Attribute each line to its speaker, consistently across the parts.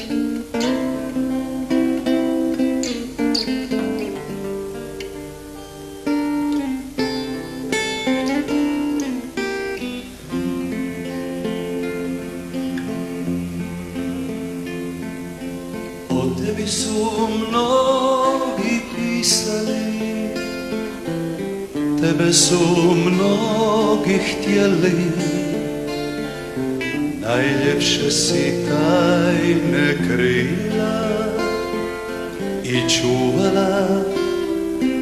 Speaker 1: O tebi su mnogi pisali, tebe su mnogi htjeli, najljepše si tajne krila i čuvala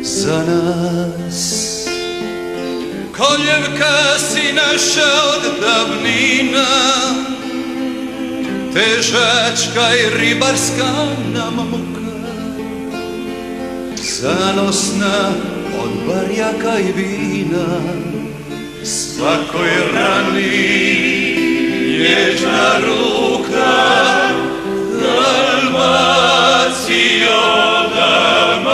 Speaker 1: za nas. Koljevka si naša od davnina, težačka i ribarska nam muka, zanosna od barjaka i vina, svakoj rani nježna ruka. Dalmacijo, Dalmacijo,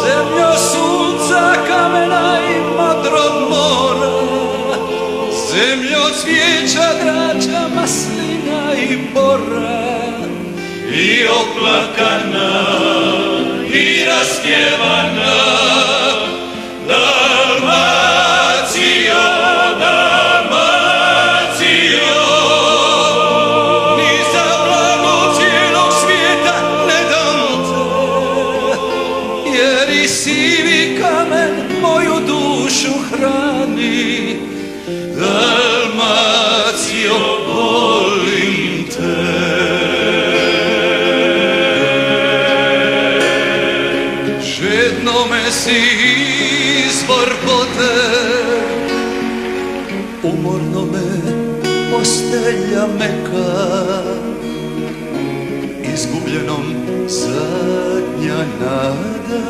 Speaker 1: zemljo sunca, kamena i modrog mora, zemljo cvijeća, drača, maslina i bora, i oplakana i raspjevana. Dalmacijo, Dalmacijo, ni za blago cijelog svijeta ne dam te, jer i sivi kamen moju dušu hrani. Dalmacijo, volim te. Žedno me si izvor vode, umorno me postelja meka, izgubljenom zadnja nada,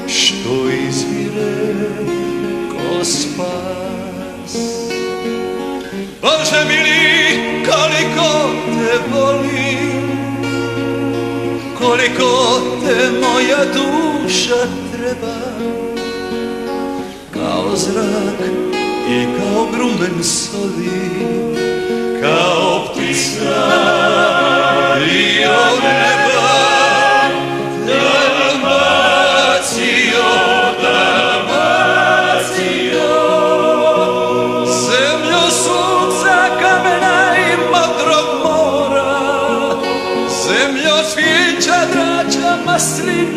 Speaker 1: što izvire ko spas. Bože mili, koliko te volim, koliko te moja duša treba, kao zrak i kao grumen soli, kao ptica i od neba. Dalmacijo, Dalmacijo, zemljo sunca, kamena i modrog mora, zemljo cvijeća, drača, maslina